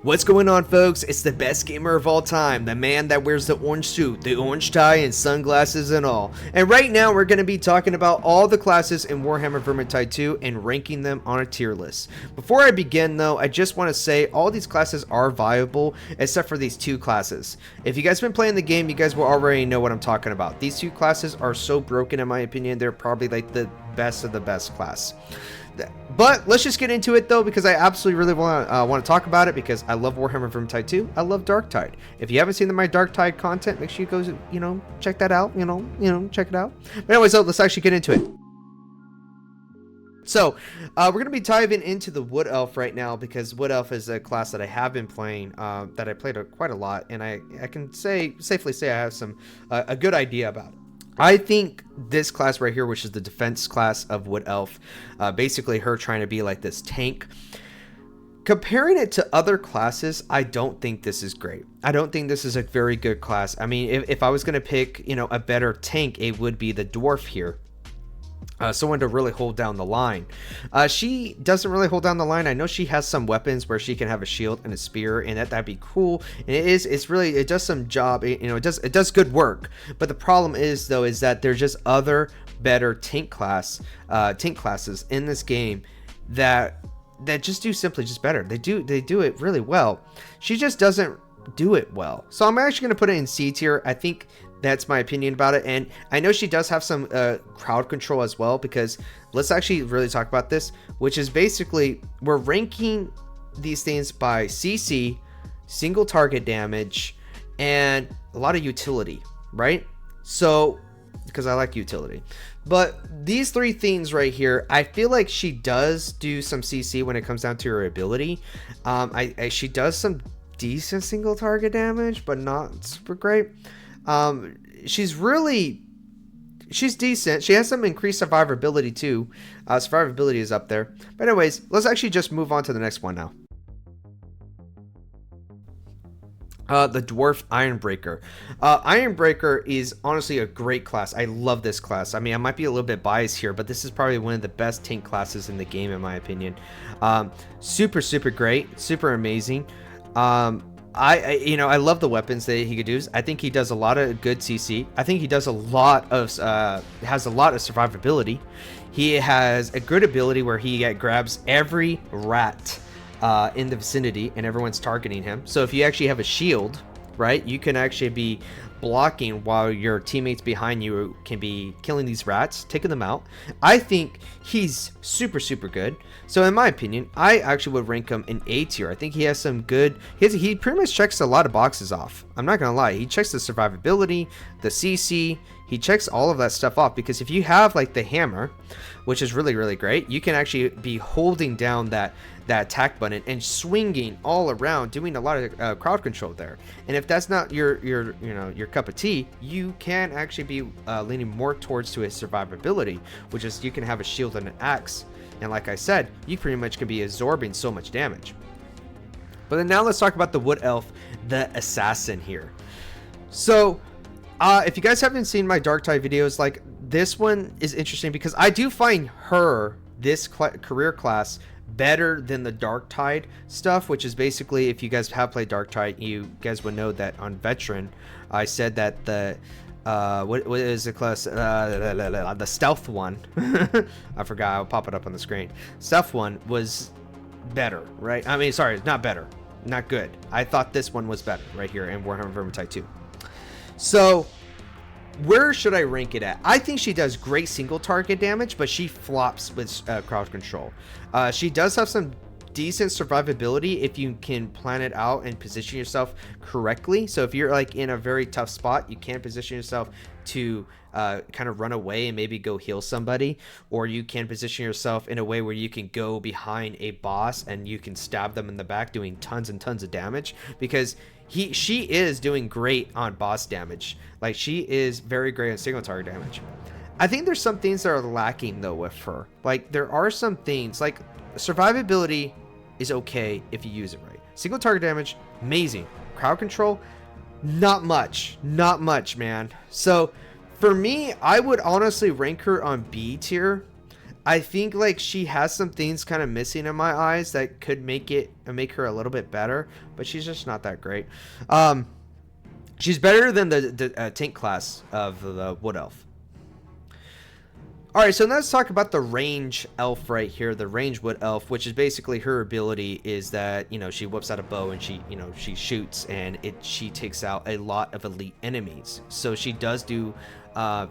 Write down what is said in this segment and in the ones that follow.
What's going on, folks? It's the best gamer of all time, the man that wears the orange suit, the orange tie, and sunglasses and all. And right now we're going to be talking about all the classes in Warhammer Vermintide 2 and ranking them on a tier list. Before I begin though, I just want to say all these classes are viable except for these two classes. If you guys have been playing the game, you guys will already know what I'm talking about. These two classes are so broken in my opinion, they're probably like the best of the best class. But let's just get into it though, because I absolutely really want to talk about it, because I love Warhammer Vermintide 2. I love Darktide. If you haven't seen my Darktide content, make sure you go, check that out. Check it out. But anyways, though, let's actually get into it. So we're gonna be diving into the Wood Elf right now, because Wood Elf is a class that I have been playing, that I played quite a lot, and I can safely say I have a good idea about it. I think this class right here, which is the defense class of Wood Elf, basically her trying to be like this tank. Comparing it to other classes, I don't think this is great. I don't think this is a very good class. I mean, if I was going to pick, a better tank, it would be the Dwarf here. Someone to really hold down the line. She doesn't really hold down the line. I know she has some weapons where she can have a shield and a spear, and that'd be cool. And it does some job. It does good work. But the problem is though, is that there's just other better tank classes in this game that just do simply just better. They do it really well. She just doesn't do it well. So I'm actually going to put it in C tier. I think that's my opinion about it. And I know she does have some crowd control as well, because let's actually really talk about this, which is basically we're ranking these things by CC, single target damage, and a lot of utility, right? So because I like utility. But these three things right here, I feel like she does do some CC when it comes down to her ability. She does some decent single target damage, but not super great. She's decent. She has some increased survivability too. Survivability is up there. But anyways, let's actually just move on to the next one now. The Dwarf Ironbreaker. Ironbreaker is honestly a great class. I love this class. I mean, I might be a little bit biased here, but this is probably one of the best tank classes in the game in my opinion. Super great, super amazing. I love the weapons that he could use. I think he does a lot of good CC. I think he does has a lot of survivability. He has a good ability where he grabs every rat in the vicinity and everyone's targeting him. So if you actually have a shield, right, you can actually be blocking while your teammates behind you can be killing these rats, taking them out. I think he's super good. So in my opinion, I actually would rank him in A tier. I think he has some good, he pretty much checks a lot of boxes off. I'm not gonna lie, he checks the survivability, the CC, he checks all of that stuff off, because if you have like the hammer, which is really great, you can actually be holding down that attack button and swinging all around, doing a lot of crowd control there. And if that's not your cup of tea, you can actually be leaning more towards to his survivability, which is you can have a shield and an axe, and like I said, you pretty much can be absorbing so much damage. But then now let's talk about the Wood Elf, the assassin here. So if you guys haven't seen my Darktide videos, like this one is interesting because I do find this career class better than the Darktide stuff, which is basically, if you guys have played Darktide, you guys would know that on Veteran, I said that the what is the class? The stealth one. I forgot. I'll pop it up on the screen. Stealth one was better, right? I mean, sorry, not better, not good. I thought this one was better right here in Warhammer Vermintide 2. So where should I rank it at? I think she does great single target damage, but she flops with crowd control. She does have some decent survivability if you can plan it out and position yourself correctly. So if you're like in a very tough spot, you can position yourself to kind of run away and maybe go heal somebody, or you can position yourself in a way where you can go behind a boss and you can stab them in the back, doing tons and tons of damage, because she is doing great on boss damage. Like, she is very great on single target damage. I think there's some things that are lacking though with her. Like, there are some things like survivability is okay if you use it right. Single target damage, amazing. Crowd control, not much, man. So for me, I would honestly rank her on B tier. I think like she has some things kind of missing in my eyes that could make her a little bit better, but she's just not that great. She's better than the tank class of the wood elf. All right, so let's talk about the range elf right here, the range wood elf, which is basically her ability is that, you know, she whips out a bow and she, you know, she shoots and she takes out a lot of elite enemies. So she does do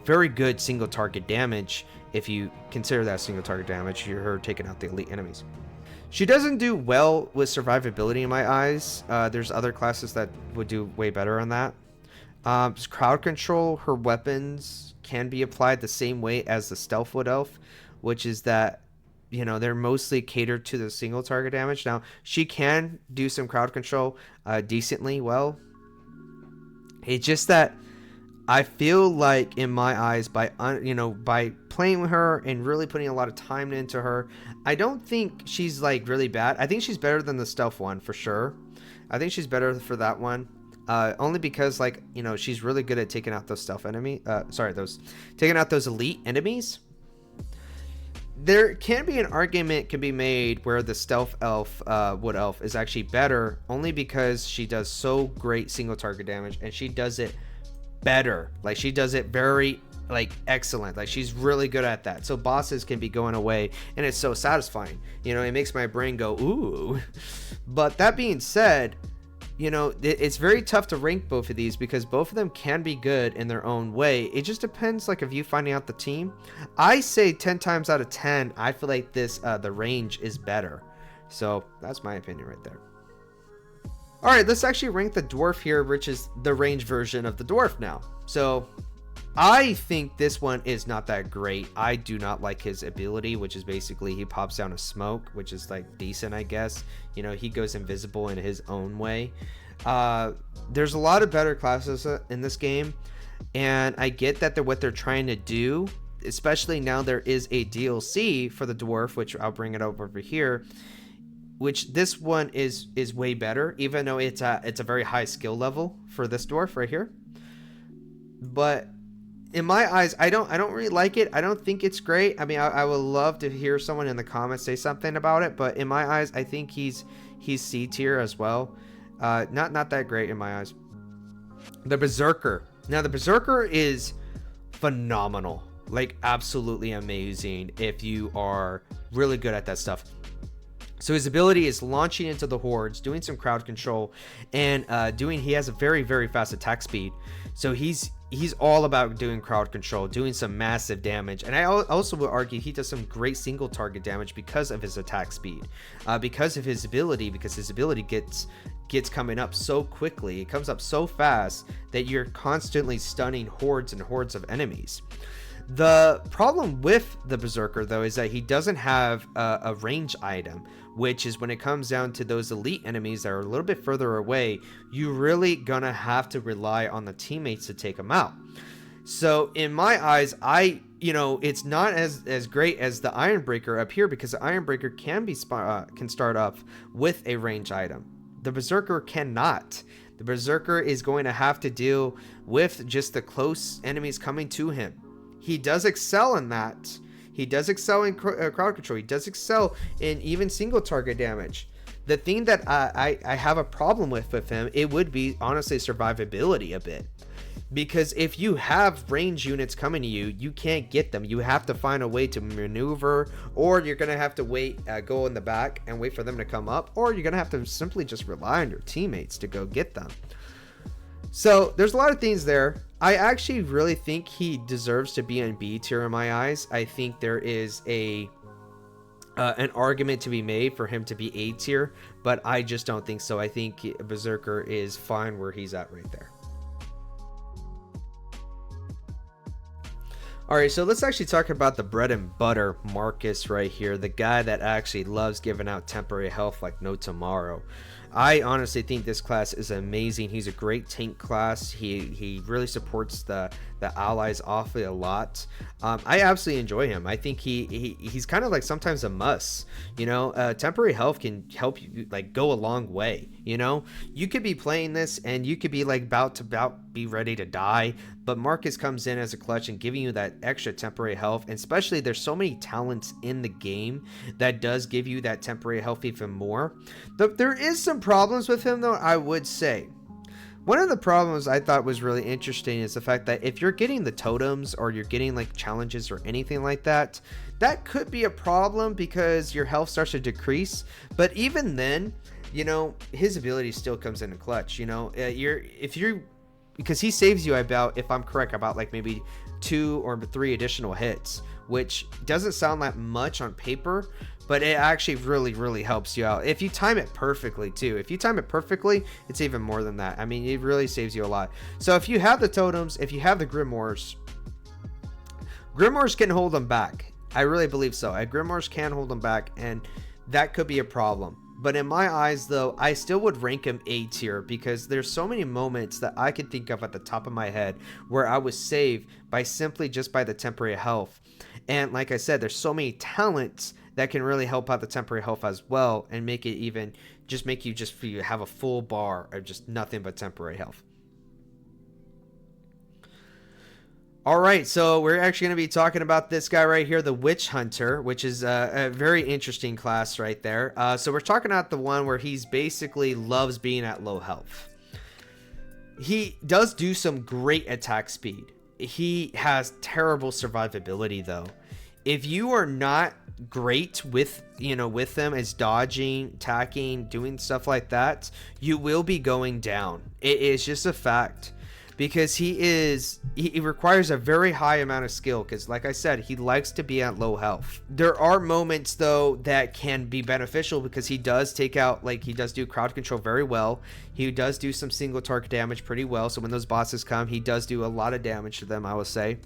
very good single target damage. If you consider that single target damage, you're her taking out the elite enemies. She doesn't do well with survivability in my eyes. There's other classes that would do way better on that. Crowd control, her weapons can be applied the same way as the stealth wood elf, which is that, you know, they're mostly catered to the single target damage. Now, she can do some crowd control decently well. It's just that I feel like in my eyes, by playing with her and really putting a lot of time into her, I don't think she's like really bad. I think she's better than the stealth one for sure. I think she's better for that one. Only because, like, you know, she's really good at taking out those stealth taking out those elite enemies. There can be an argument can be made where the stealth elf, wood elf, is actually better, only because she does so great single target damage, and she does it better. Like, she does it very, like, excellent. Like, she's really good at that. So bosses can be going away, and it's so satisfying. You know, it makes my brain go, ooh. But that being said, you know, it's very tough to rank both of these because both of them can be good in their own way. It just depends, like, of you finding out the team. I say 10 times out of 10, I feel like this, the range is better. So that's my opinion right there. All right, let's actually rank the dwarf here, which is the range version of the dwarf now. So I think this one is not that great. I do not like his ability, which is basically he pops down a smoke, which is like decent, I guess. You know, he goes invisible in his own way. There's a lot of better classes in this game, and I get that what they're trying to do, especially now there is a DLC for the dwarf, which I'll bring it over here, which this one is way better, even though it's a very high skill level for this dwarf right here. But in my eyes, I don't really like it. I don't think it's great. I mean, I would love to hear someone in the comments say something about it, but in my eyes, I think he's C tier as well. Not that great in my eyes. The berserker. Now, the berserker is phenomenal, like absolutely amazing if you are really good at that stuff. So his ability is launching into the hordes, doing some crowd control, and he has a very, very fast attack speed. So he's all about doing crowd control, doing some massive damage. And I also would argue he does some great single target damage because of his attack speed, because of his ability, because his ability gets coming up so quickly. It comes up so fast that you're constantly stunning hordes and hordes of enemies. The problem with the berserker, though, is that he doesn't have a range item, which is when it comes down to those elite enemies that are a little bit further away, you really gonna have to rely on the teammates to take them out. So in my eyes, it's not as great as the ironbreaker up here, because the ironbreaker can start off with a range item. The berserker cannot. The berserker is going to have to deal with just the close enemies coming to him. He does excel in that. He does excel in crowd control. He does excel in even single target damage. The thing that I have a problem with him, it would be honestly survivability a bit. Because if you have range units coming to you, you can't get them. You have to find a way to maneuver, or you're going to have to wait, go in the back and wait for them to come up, or you're going to have to simply just rely on your teammates to go get them. So there's a lot of things there. I actually really think he deserves to be in B tier in my eyes. I think there is an argument to be made for him to be A tier, but I just don't think so. I think Berserker is fine where he's at right there. All right, so let's actually talk about the bread and butter Markus right here, the guy that actually loves giving out temporary health like no tomorrow. I honestly think this class is amazing. He's a great tank class. He really supports the allies awfully a lot. I absolutely enjoy him. I think he's kind of like sometimes a must. You know, temporary health can help you like go a long way. You know, you could be playing this and you could be like about be ready to die, but Markus comes in as a clutch and giving you that extra temporary health, and especially there's so many talents in the game that does give you that temporary health even more. There is some problems with him though, I would say. One of the problems I thought was really interesting is the fact that if you're getting the totems or you're getting like challenges or anything like that, that could be a problem because your health starts to decrease. But even then, you know, his ability still comes in a clutch, you know, because he saves you about, if I'm correct, about like maybe 2 or 3 additional hits, which doesn't sound that much on paper, but it actually really helps you out if you time it perfectly too. If you time it perfectly, it's even more than that. I mean, it really saves you a lot. So if you have the totems, if you have the grimoires can hold them back. I really believe so. Grimoires can hold them back, and that could be a problem. But in my eyes though, I still would rank him A tier because there's so many moments that I could think of at the top of my head where I was saved by simply just by the temporary health. And like I said, there's so many talents that can really help out the temporary health as well and make it even just make you just have a full bar of just nothing but temporary health. All right, so we're actually going to be talking about this guy right here, the Witch Hunter, which is a very interesting class right there. So we're talking about the one where he's basically loves being at low health. He does do some great attack speed. He has terrible survivability though. If you are not great with them as dodging, attacking, doing stuff like that, you will be going down. It is just a fact. Because he requires a very high amount of skill, because like I said, he likes to be at low health. There are moments though that can be beneficial because he does take out, like he does do crowd control very well. He does do some single target damage pretty well. So when those bosses come, he does do a lot of damage to them, I will say.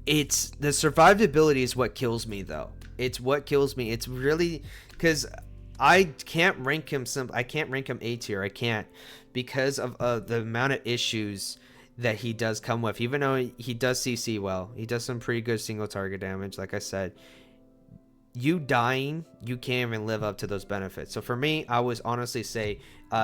It's the survivability is what kills me though. It's what kills me. It's really because I can't rank him A tier. I can't, because of the amount of issues that he does come with. Even though he does CC well, he does some pretty good single target damage. Like I said, you dying, you can't even live up to those benefits. So for me, I would honestly say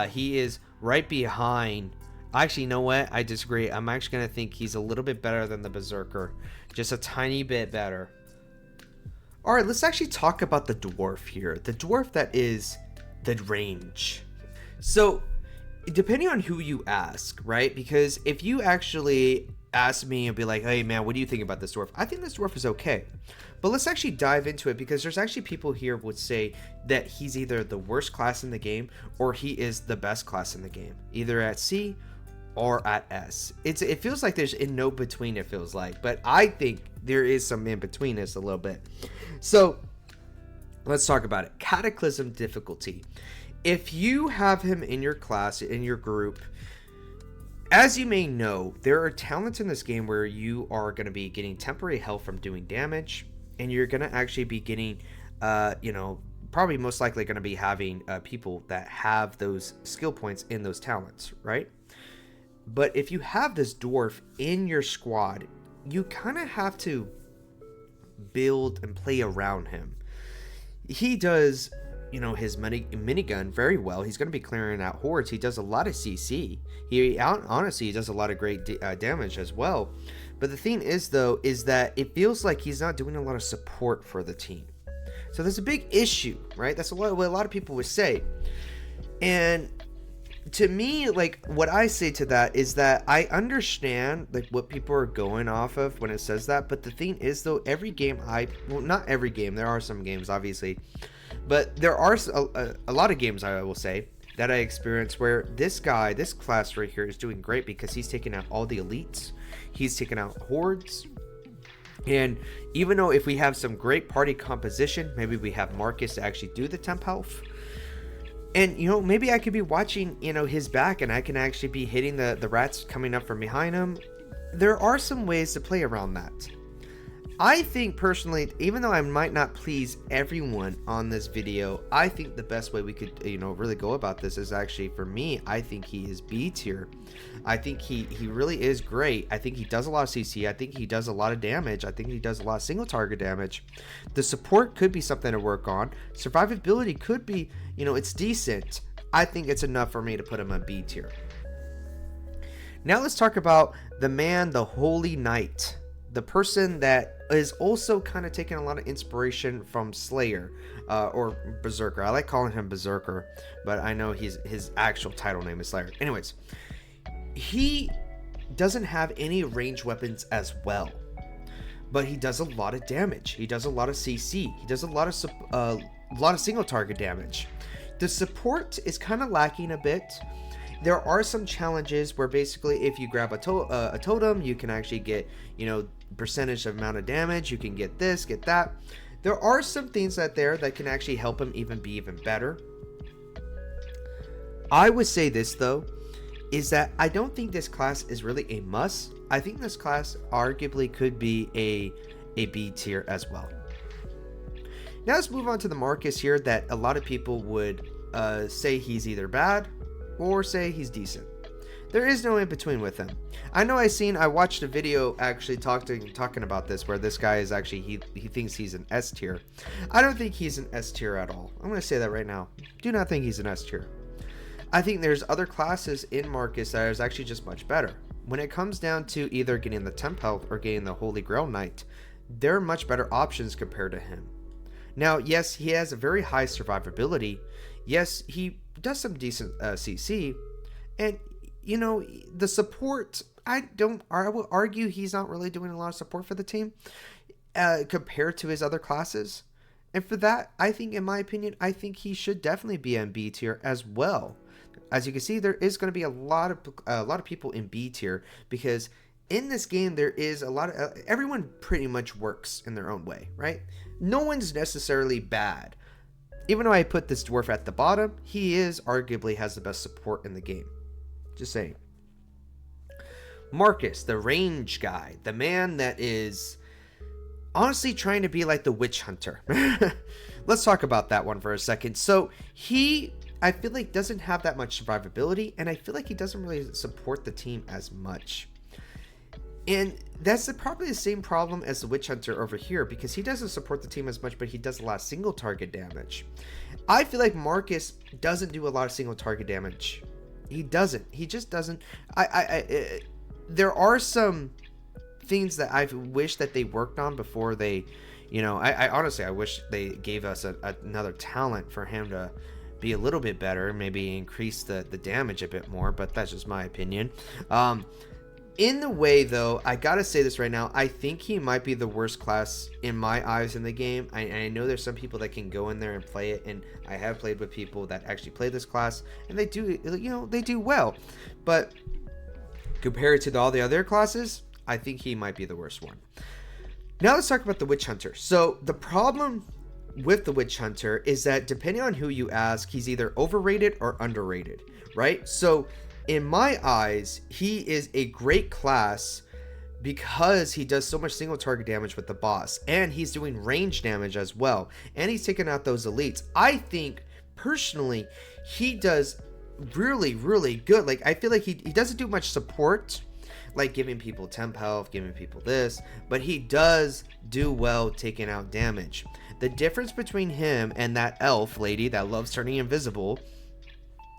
he is right behind. Actually, you know what? I disagree. I'm actually going to think he's a little bit better than the Berserker. Just a tiny bit better. All right, let's actually talk about the Dwarf here. The Dwarf that is the range. So depending on who you ask, right? Because if you actually ask me and be like, hey man, what do you think about this Dwarf? I think this Dwarf is okay. But let's actually dive into it, because there's actually people here would say that he's either the worst class in the game or he is the best class in the game, either at C or at S. It feels like there's in no between, it feels like, but I think there is some in between us a little bit. So let's talk about it. Cataclysm difficulty. If you have him in your class, in your group, as you may know, there are talents in this game where you are going to be getting temporary health from doing damage, and you're going to actually be getting, probably most likely going to be having people that have those skill points in those talents, right? But if you have this Dwarf in your squad, you kind of have to build and play around him. He does, his minigun very well. He's going to be clearing out hordes. He does a lot of CC. He honestly does a lot of great damage as well. But the thing is, though, is that it feels like he's not doing a lot of support for the team. So there's a big issue, right? That's what a lot of people would say. And to me, like, what I say to that is that I understand like what people are going off of when it says that. But the thing is, though, every game not every game. There are some games, obviously. But there are a lot of games, I will say, that I experience where this class right here is doing great because he's taking out all the elites. He's taking out hordes. And even though if we have some great party composition, maybe we have Markus to actually do the temp health. And, maybe I could be watching, his back, and I can actually be hitting the rats coming up from behind him. There are some ways to play around that. I think personally, even though I might not please everyone on this video, I think the best way we could, really go about this is actually, for me, I think he is B tier. I think he really is great. I think he does a lot of CC. I think he does a lot of damage. I think he does a lot of single target damage. The support could be something to work on. Survivability could be, it's decent. I think it's enough for me to put him on B tier. Now let's talk about the man, the Holy Knight, the person that is also kind of taking a lot of inspiration from Slayer, or Berserker. I like calling him Berserker, but I know his actual title name is Slayer. Anyways, he doesn't have any ranged weapons as well, but he does a lot of damage. He does a lot of CC. He does a lot of single target damage. The support is kind of lacking a bit. There are some challenges where basically if you grab a totem, you can actually get, percentage of amount of damage. You can get this, get that. There are some things that can actually help him be even better. I would say this though, is that I don't think this class is really a must. I think this class arguably could be a B tier as well. Now let's move on to the Markus here, that a lot of people would say he's either bad or say he's decent. There is no in between with him. I watched a video actually talking about this, where this guy is actually, he thinks he's an S tier. I don't think he's an S tier at all. I'm going to say that right now. Do not think he's an S tier. I think there's other classes in Markus that is actually just much better. When it comes down to either getting the temp health or getting the Holy Grail Knight, there are much better options compared to him. Now, yes, he has a very high survivability. Yes, he does some decent CC. And, the support, I will argue he's not really doing a lot of support for the team compared to his other classes. And for that, I think, in my opinion, I think he should definitely be in B tier as well. As you can see, there is going to be a lot of people in B tier, because in this game there is a lot of everyone pretty much works in their own way, right? No one's necessarily bad. Even though I put this dwarf at the bottom, he arguably has the best support in the game. Just saying. Markus, the range guy, the man that is honestly trying to be like the witch hunter. Let's talk about that one for a second. So I feel like doesn't have that much survivability, and I feel like he doesn't really support the team as much. And that's probably the same problem as the Witch Hunter over here, because he doesn't support the team as much, but he does a lot of single target damage. I feel like Markus doesn't do a lot of single target damage. He doesn't. He just doesn't. There are some things that I wish that they worked on before they, I honestly, I wish they gave us another talent for him to be a little bit better, maybe increase the damage a bit more, but that's just my opinion. In the way, though, I gotta say this right now, I think he might be the worst class in my eyes in the game. I know there's some people that can go in there and play it, and I have played with people that actually play this class, and they do, they do well. But compared to all the other classes, I think he might be the worst one. Now let's talk about the Witch Hunter. So the problem with the Witch Hunter is that depending on who you ask, he's either overrated or underrated, right? So in my eyes, he is a great class because he does so much single target damage with the boss, and he's doing range damage as well, and he's taking out those elites. I think personally he does really, really good. Like, I feel like he doesn't do much support, like giving people temp health, giving people this, but he does do well taking out damage. The difference between him and that elf lady that loves turning invisible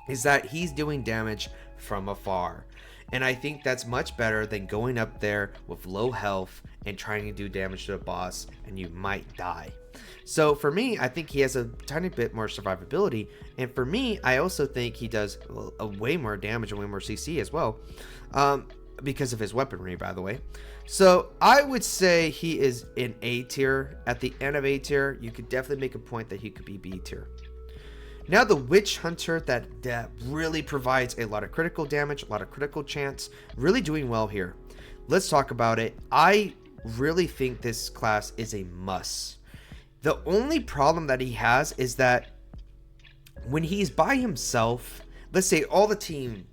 is that he's doing damage from afar. And I think that's much better than going up there with low health and trying to do damage to the boss, and you might die. So for me, I think he has a tiny bit more survivability. And for me, I also think he does a way more damage and way more CC as well. Because of his weaponry, by the way. So I would say he is in A tier. At the end of A tier, you could definitely make a point that he could be B tier. Now the Witch Hunter that really provides a lot of critical damage, a lot of critical chance, really doing well here. Let's talk about it. I really think this class is a must. The only problem that he has is that when he's by himself, let's say all the teammates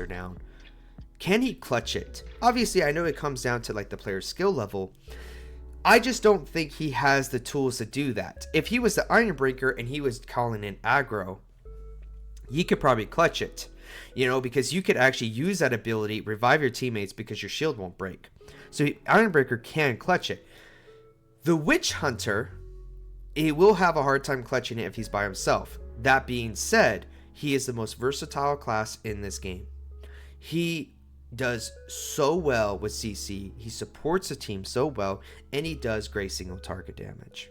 are down, can he clutch it? Obviously, I know it comes down to like the player's skill level. I just don't think he has the tools to do that. If he was the Ironbreaker and he was calling in aggro, he could probably clutch it, because you could actually use that ability, revive your teammates because your shield won't break. So Ironbreaker can clutch it. The Witch Hunter, he will have a hard time clutching it if he's by himself. That being said, he is the most versatile class in this game. He does so well with CC. He supports the team so well, and he does great single target damage.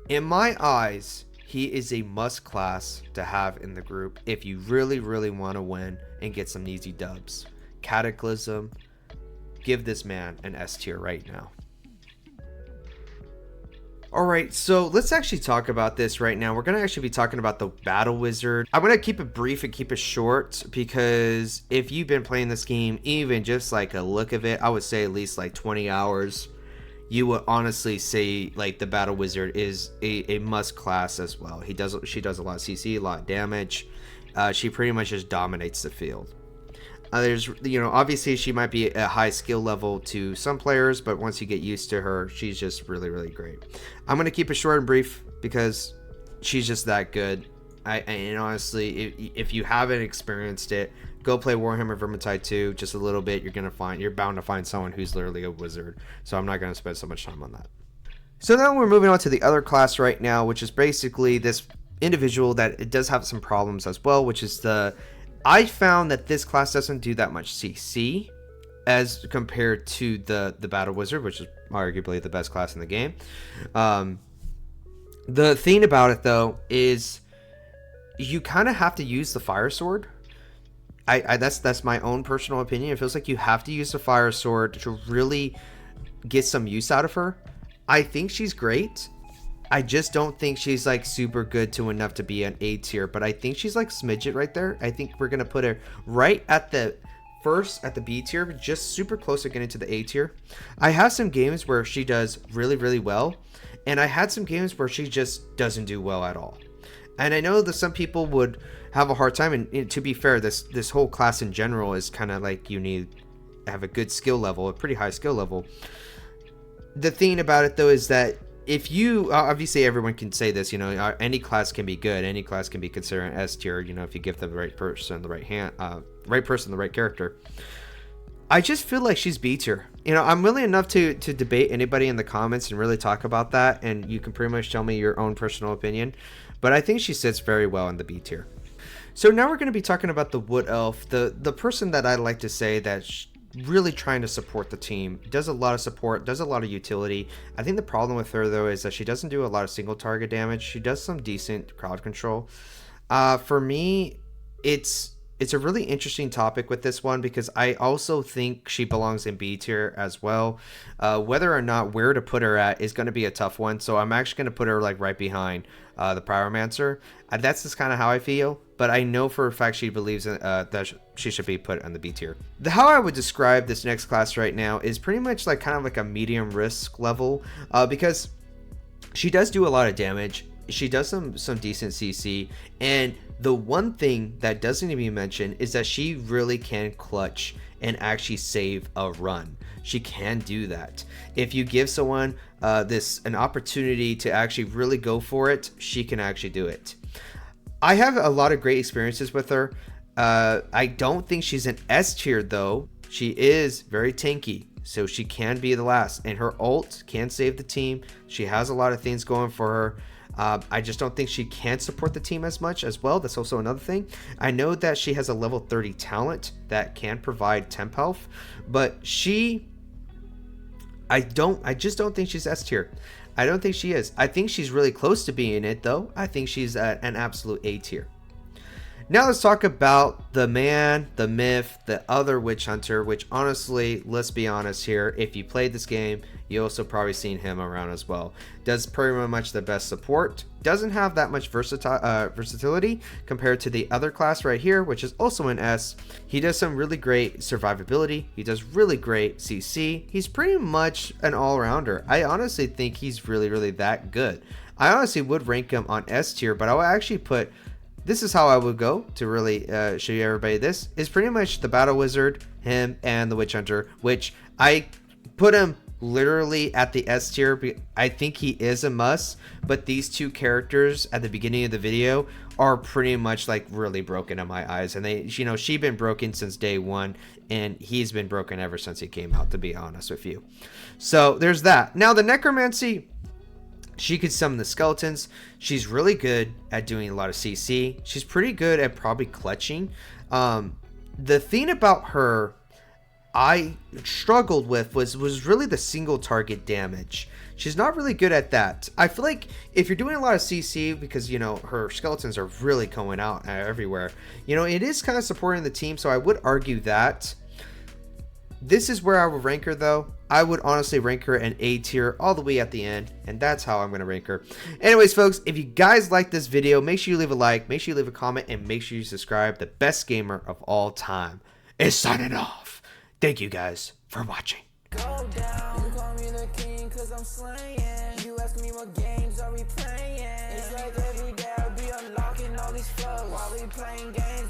In my eyes, he is a must class to have in the group if you really, really want to win and get some easy dubs. Cataclysm, give this man an S tier right now. Alright, so let's actually talk about this right now. We're going to actually be talking about the Battle Wizard. I'm going to keep it brief and keep it short, because if you've been playing this game, even just like a look of it, I would say at least like 20 hours, you would honestly say like the Battle Wizard is a must class as well. She does a lot of CC, a lot of damage. She pretty much just dominates the field. There's, obviously she might be a high skill level to some players, but once you get used to her, she's just really, really great. I'm going to keep it short and brief because she's just that good. And honestly, if you haven't experienced it, go play Warhammer Vermintide 2 just a little bit. You're bound to find someone who's literally a wizard. So I'm not going to spend so much time on that. So now we're moving on to the other class right now, which is basically this individual that it does have some problems as well, which is I found that this class doesn't do that much CC as compared to the Battle Wizard, which is arguably the best class in the game. The thing about it though is you kind of have to use the Fire Sword. That's my own personal opinion. It feels like you have to use the Fire Sword to really get some use out of her. I think she's great. I just don't think she's like super good to enough to be an A tier, but I think she's like smidget right there. I think we're gonna put her right at the B tier, just super close to getting to the A tier. I have some games where she does really, really well, and I had some games where she just doesn't do well at all. And I know that some people would have a hard time, and to be fair, this whole class in general is kind of like you need to have a good skill level, a pretty high skill level. The thing about it though is that if you, obviously everyone can say this, any class can be good, any class can be considered an S tier, if you give the right person the right character. I just feel like she's B tier. I'm willing enough to debate anybody in the comments and really talk about that, and you can pretty much tell me your own personal opinion, but I think she sits very well in the B tier. So now we're going to be talking about the Wood Elf, the person that I like to say that really trying to support the team, does a lot of support, does a lot of utility. I think the problem with her though is that she doesn't do a lot of single target damage. She does some decent crowd control. For me, it's a really interesting topic with this one, because I also think she belongs in B tier as well. Whether or not where to put her at is going to be a tough one, so I'm actually going to put her like right behind the Pyromancer. That's just kind of how I feel, but I know for a fact she believes that she should be put on the B tier. How I would describe this next class right now is pretty much like kind of like a medium risk level, because she does do a lot of damage. She does some decent CC, and the one thing that doesn't even be mentioned is that she really can clutch and actually save a run. She can do that. If you give someone an opportunity to actually really go for it, she can actually do it. I have a lot of great experiences with her. I don't think she's an S tier though. She is very tanky, so she can be the last, and her ult can save the team. She has a lot of things going for her. I just don't think she can support the team as much as well. That's also another thing. I know that she has a level 30 talent that can provide temp health, but I just don't think she's S tier. I don't think she is. I think she's really close to being it though. I think she's at an absolute A tier. Now let's talk about the man, the myth, the other witch hunter, which honestly, let's be honest here, if you played this game, you also probably seen him around as well. Does pretty much the best support, doesn't have that much versatility compared to the other class right here, which is also an S. He does some really great survivability, he does really great CC, he's pretty much an all-rounder. I honestly think he's really, really that good. I honestly would rank him on S tier, but I would actually put, this is how I would go to really show you everybody. This is pretty much the Battle Wizard, him, and the Witch Hunter, which I put him literally at the S tier. I think he is a must, but these two characters at the beginning of the video are pretty much like really broken in my eyes, and she's been broken since day one, and he's been broken ever since he came out, to be honest with you. So there's that. Now the Necromancy, she could summon the skeletons. She's really good at doing a lot of CC. She's pretty good at probably clutching. the thing about her I struggled with was really the single target damage. She's not really good at that. I feel like if you're doing a lot of CC, because, you know, her skeletons are really going out everywhere, you know, it is kind of supporting the team, so I would argue that. This is where I would rank her, though. I would honestly rank her an A tier all the way at the end, and that's how I'm going to rank her. Anyways, folks, if you guys like this video, make sure you leave a like, make sure you leave a comment, and make sure you subscribe. The best gamer of all time is signing off. Thank you guys for watching. Go down. You call me the king cause I'm slaying. You ask me what games are we playing. It's like every day I'll be unlocking all these fucks while we playing games.